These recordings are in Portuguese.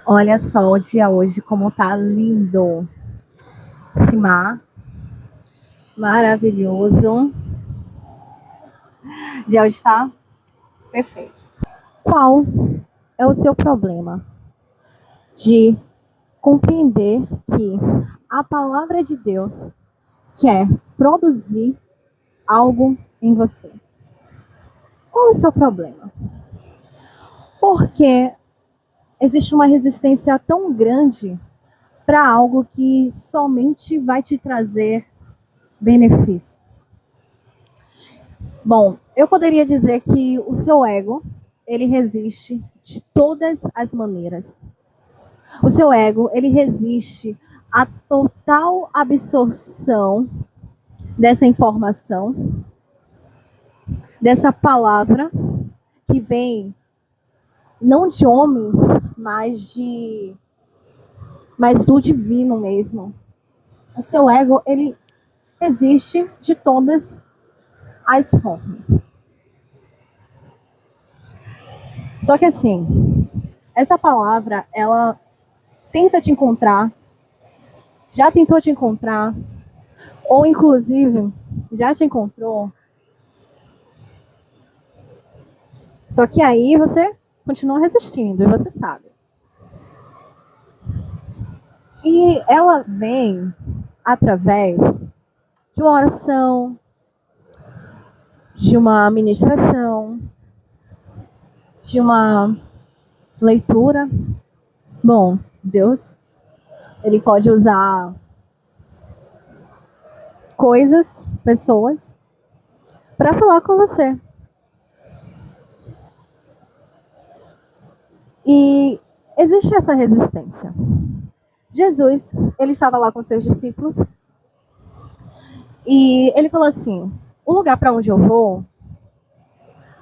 Olha só o dia hoje, como tá lindo. Esse mar maravilhoso. Já está perfeito. Qual é o seu problema de compreender que a palavra de Deus quer produzir algo em você? Qual é o seu problema? Porque existe uma resistência tão grande para algo que somente vai te trazer benefícios. Bom, eu poderia dizer que o seu ego, ele resiste de todas as maneiras. O seu ego, ele resiste à total absorção dessa informação, dessa palavra que vem não de homens, mas do divino mesmo. O seu ego, ele resiste de todas as formas. Só que assim, essa palavra, ela tenta te encontrar, já tentou te encontrar, ou inclusive já te encontrou. Só que aí você continua resistindo, e você sabe. E ela vem através de uma oração, de uma ministração, de uma leitura. Bom, Deus, ele pode usar coisas, pessoas, para falar com você. E existe essa resistência. Jesus, ele estava lá com seus discípulos e ele falou assim: o lugar para onde eu vou,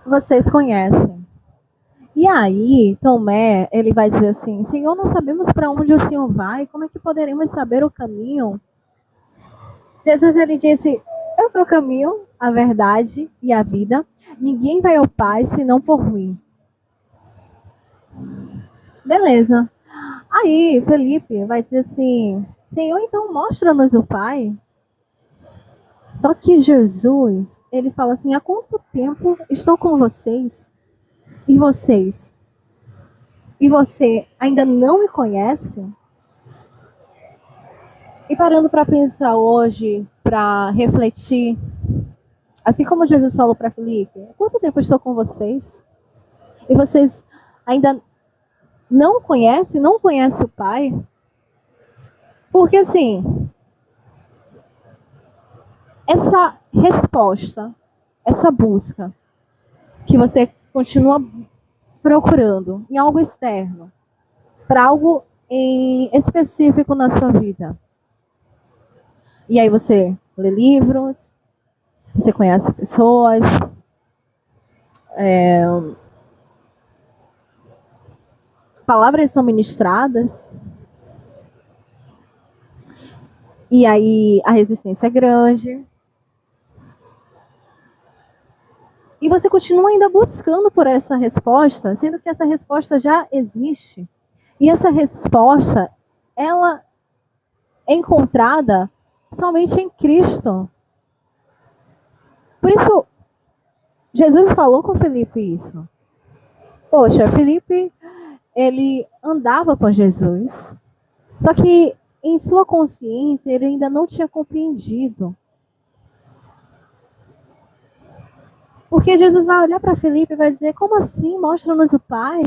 vocês conhecem. E aí, Tomé, ele vai dizer assim: Senhor, não sabemos para onde o Senhor vai, como é que poderemos saber o caminho? Jesus, ele disse: eu sou o caminho, a verdade e a vida. Ninguém vai ao Pai senão por mim. Beleza. Aí, Felipe vai dizer assim: Senhor, então mostra-nos o Pai. Só que Jesus, ele fala assim: há quanto tempo estou com vocês? E vocês? E você ainda não me conhece? E parando para pensar hoje, para refletir, assim como Jesus falou para Felipe: há quanto tempo estou com vocês? E vocês ainda não conhecem o Pai? Porque assim, essa resposta, essa busca que você continua procurando em algo externo, para algo em específico na sua vida. E aí você lê livros, você conhece pessoas, palavras são ministradas, e aí a resistência é grande. E você continua ainda buscando por essa resposta, sendo que essa resposta já existe. E essa resposta, ela é encontrada somente em Cristo. Por isso, Jesus falou com Felipe isso. Poxa, Felipe, ele andava com Jesus, só que em sua consciência ele ainda não tinha compreendido. Porque Jesus vai olhar para Felipe e vai dizer: como assim? Mostra-nos o Pai.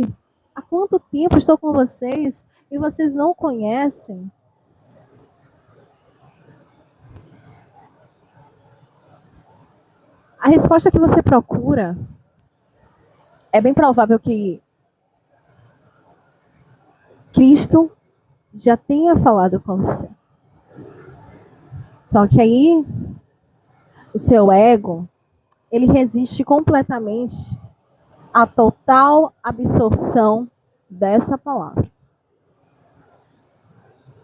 Há quanto tempo estou com vocês e vocês não conhecem? A resposta que você procura, é bem provável que Cristo já tenha falado com você. Só que aí o seu ego, ele resiste completamente à total absorção dessa palavra.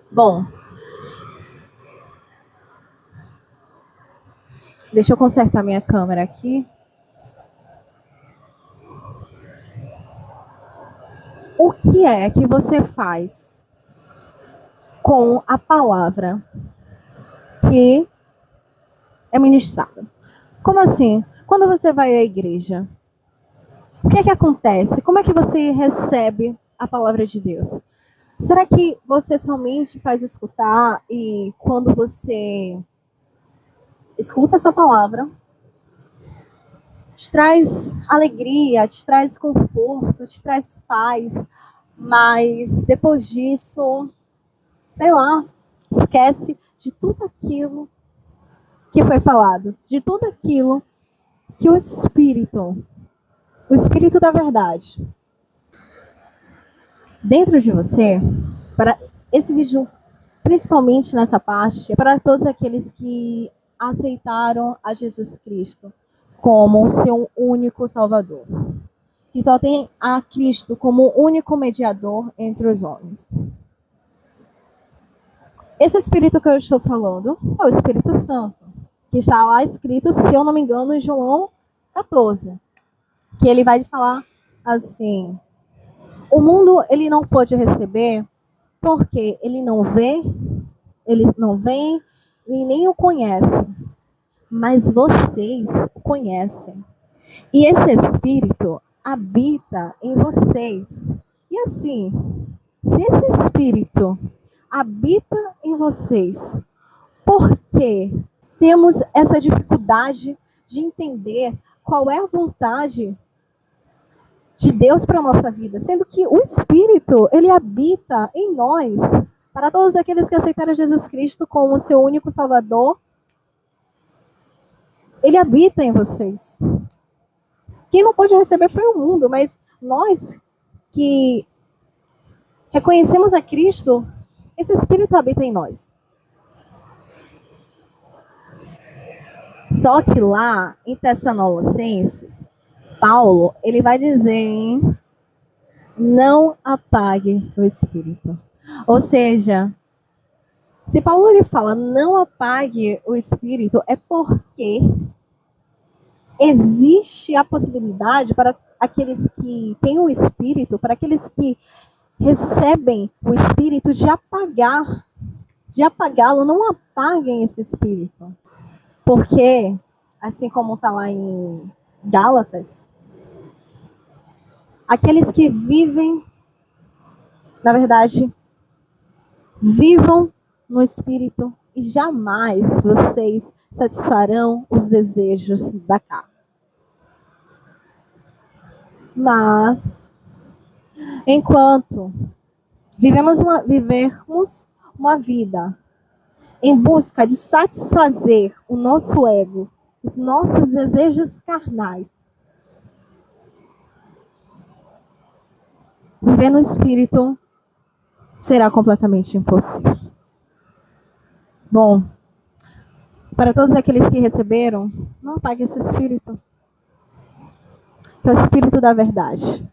Bom, deixa eu consertar minha câmera aqui. O que é que você faz com a palavra que é ministrada? Como assim? Quando você vai à igreja, o que é que acontece? Como é que você recebe a palavra de Deus? Será que você somente faz escutar e quando você escuta essa palavra, te traz alegria, te traz conforto, te traz paz, mas depois disso, sei lá, esquece de tudo aquilo que foi falado, de tudo aquilo que o Espírito da verdade, dentro de você, para esse vídeo, principalmente nessa parte, é para todos aqueles que aceitaram a Jesus Cristo como o seu único Salvador, que só tem a Cristo como único mediador entre os homens. Esse Espírito que eu estou falando é o Espírito Santo, que está lá escrito, se eu não me engano, em João 14, que ele vai falar assim: o mundo ele não pode receber porque ele não vê, eles não veem e nem o conhecem, mas vocês o conhecem. E esse Espírito habita em vocês. E assim, se esse Espírito habita em vocês, por que temos essa dificuldade de entender qual é a vontade de Deus para a nossa vida, sendo que o Espírito, ele habita em nós, para todos aqueles que aceitaram Jesus Cristo como o seu único Salvador, ele habita em vocês. Quem não pôde receber foi o mundo, mas nós que reconhecemos a Cristo, esse Espírito habita em nós. Só que lá, em Tessalonicenses, Paulo, ele vai dizer, não apague o Espírito. Ou seja, se Paulo ele fala, não apague o Espírito, é porque existe a possibilidade para aqueles que têm o Espírito, para aqueles que recebem o Espírito, de apagá-lo. Não apaguem esse Espírito. Porque, assim como está lá em Gálatas, aqueles que vivem, na verdade, vivam no Espírito e jamais vocês satisfarão os desejos da carne. Mas, enquanto vivermos uma vida em busca de satisfazer o nosso ego, os nossos desejos carnais, viver no Espírito será completamente impossível. Bom, para todos aqueles que receberam, não apague esse Espírito, que é o Espírito da verdade.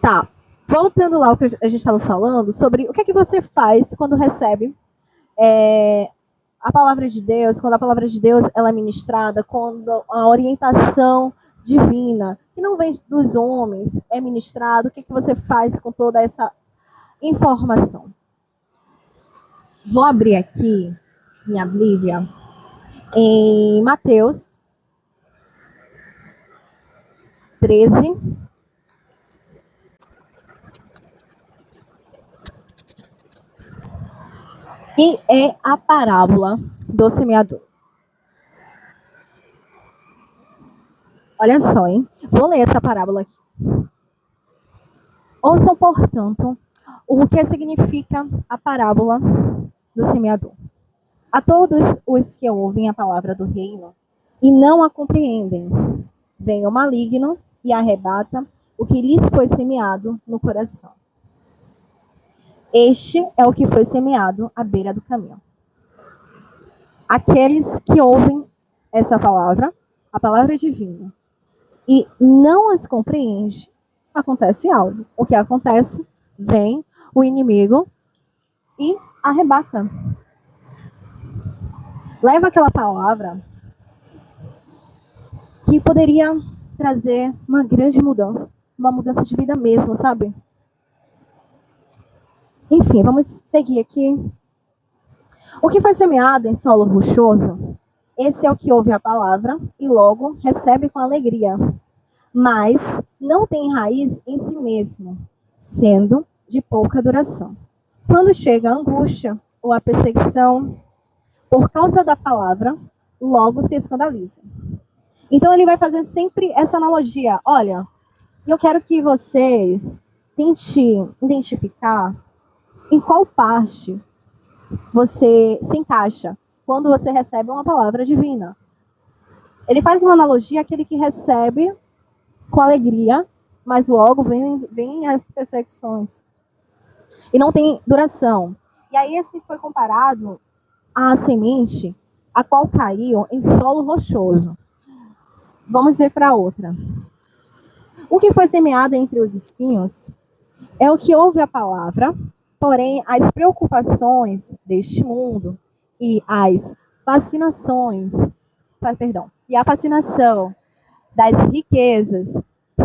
Tá, voltando lá ao que a gente estava falando, sobre o que é que você faz quando recebe a palavra de Deus, quando a palavra de Deus ela é ministrada, quando a orientação divina, que não vem dos homens, é ministrado, o que é que você faz com toda essa informação? Vou abrir aqui minha Bíblia em Mateus 13. E é a parábola do semeador. Olha só, hein? Vou ler essa parábola aqui. Ouçam, portanto, o que significa a parábola do semeador. A todos os que ouvem a palavra do reino e não a compreendem, vem o maligno e arrebata o que lhes foi semeado no coração. Este é o que foi semeado à beira do caminho. Aqueles que ouvem essa palavra, a palavra divina, e não as compreendem, acontece algo. O que acontece? Vem o inimigo e arrebata. Leva aquela palavra que poderia trazer uma grande mudança, uma mudança de vida mesmo, sabe? Enfim, vamos seguir aqui. O que foi semeado em solo rochoso, esse é o que ouve a palavra e logo recebe com alegria, mas não tem raiz em si mesmo, sendo de pouca duração. Quando chega a angústia ou a perseguição, por causa da palavra, logo se escandaliza. Então ele vai fazer sempre essa analogia. Olha, eu quero que você tente identificar em qual parte você se encaixa quando você recebe uma palavra divina. Ele faz uma analogia àquele que recebe com alegria, mas logo vem as perseguições. E não tem duração. E aí esse foi comparado à semente, a qual caiu em solo rochoso. Vamos ver para outra. O que foi semeado entre os espinhos é o que ouve a palavra, porém as preocupações deste mundo e as fascinações, e a fascinação das riquezas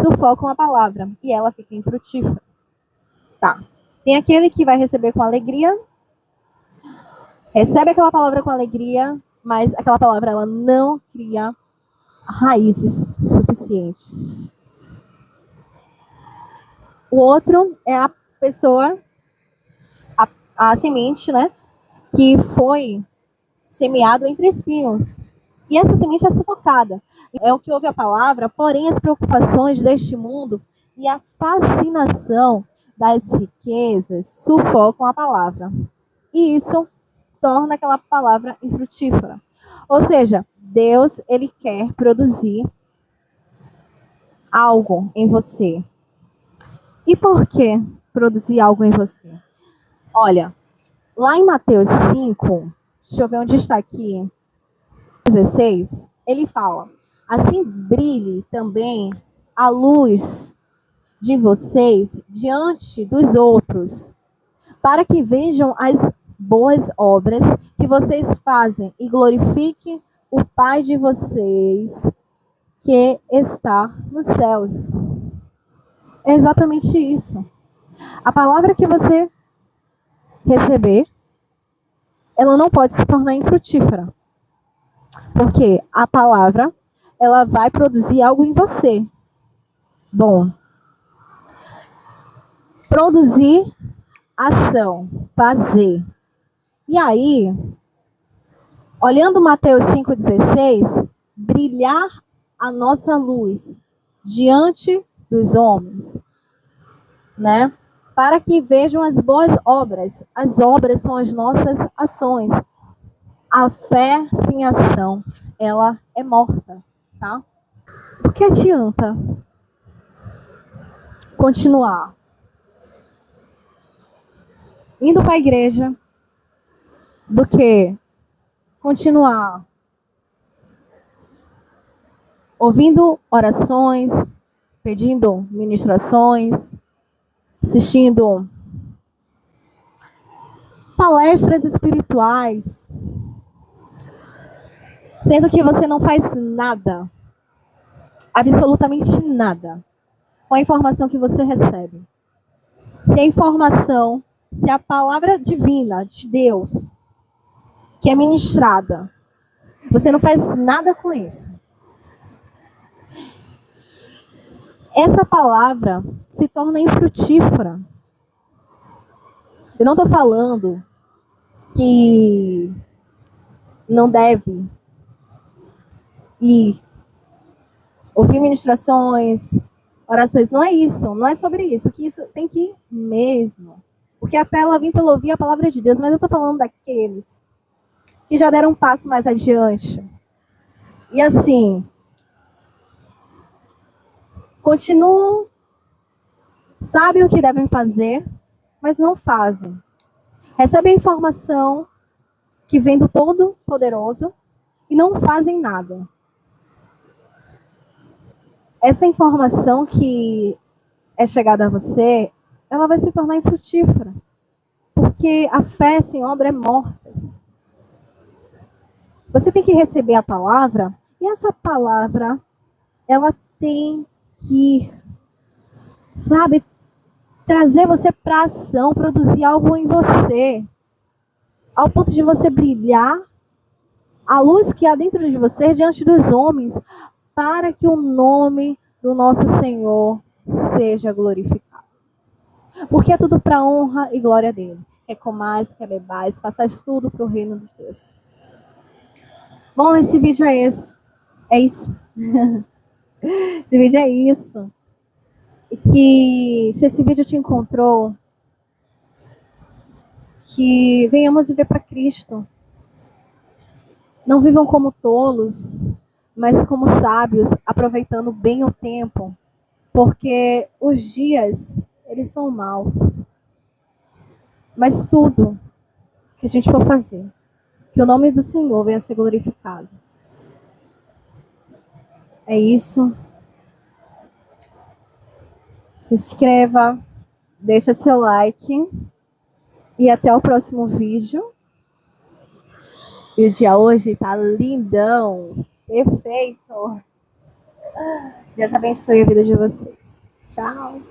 sufocam a palavra e ela fica infrutífera. Tá. Tem aquele que vai receber com alegria, recebe aquela palavra com alegria, mas aquela palavra ela não cria raízes suficientes. O outro é a pessoa, a semente, né, que foi semeado entre espinhos. E essa semente é sufocada. É o que ouve a palavra, porém as preocupações deste mundo e a fascinação das riquezas sufocam a palavra. E isso torna aquela palavra infrutífera. Ou seja, Deus, ele quer produzir algo em você. E por que produzir algo em você? Olha, lá em Mateus 5, deixa eu ver onde está aqui, 16, ele fala: assim brilhe também a luz de vocês diante dos outros, para que vejam as boas obras que vocês fazem e glorifiquem o Pai de vocês que está nos céus. É exatamente isso. A palavra que você receber, ela não pode se tornar infrutífera. Porque a palavra, ela vai produzir algo em você. Bom, produzir ação, fazer. E aí, olhando Mateus 5,16, brilhar a nossa luz diante dos homens, né? Para que vejam as boas obras. As obras são as nossas ações. A fé sem ação, ela é morta, tá? O que adianta continuar indo para a igreja do que continuar ouvindo orações, pedindo ministrações, assistindo palestras espirituais, sendo que você não faz nada, absolutamente nada, com a informação que você recebe. Se a informação, se a palavra divina de Deus, que é ministrada, você não faz nada com isso, essa palavra se torna infrutífera. Eu não estou falando que não deve ir ouvir ministrações, orações. Não é isso, não é sobre isso. Que isso tem que ir mesmo. Porque a fé ela vem pelo ouvir a palavra de Deus, mas eu estou falando daqueles que já deram um passo mais adiante. E assim, continuam, sabem o que devem fazer, mas não fazem. Recebem a informação que vem do Todo-Poderoso e não fazem nada. Essa informação que é chegada a você, ela vai se tornar infrutífera. Porque a fé sem obra é morta. Você tem que receber a palavra, e essa palavra, ela tem que ir sabe, trazer você para ação, produzir algo em você, ao ponto de você brilhar, a luz que há dentro de você diante dos homens, para que o nome do nosso Senhor seja glorificado. Porque é tudo para a honra e glória dele. Quer comais, quer bebais, façais tudo para o reino de Deus. Bom, esse vídeo é esse. É isso. Esse vídeo é isso. E que, se esse vídeo te encontrou, que venhamos viver para Cristo. Não vivam como tolos, mas como sábios, aproveitando bem o tempo, porque os dias, eles são maus. Mas tudo que a gente for fazer, que o nome do Senhor venha a ser glorificado. É isso. Se inscreva, deixa seu like e até o próximo vídeo. E o dia hoje tá lindão, perfeito. Deus abençoe a vida de vocês. Tchau.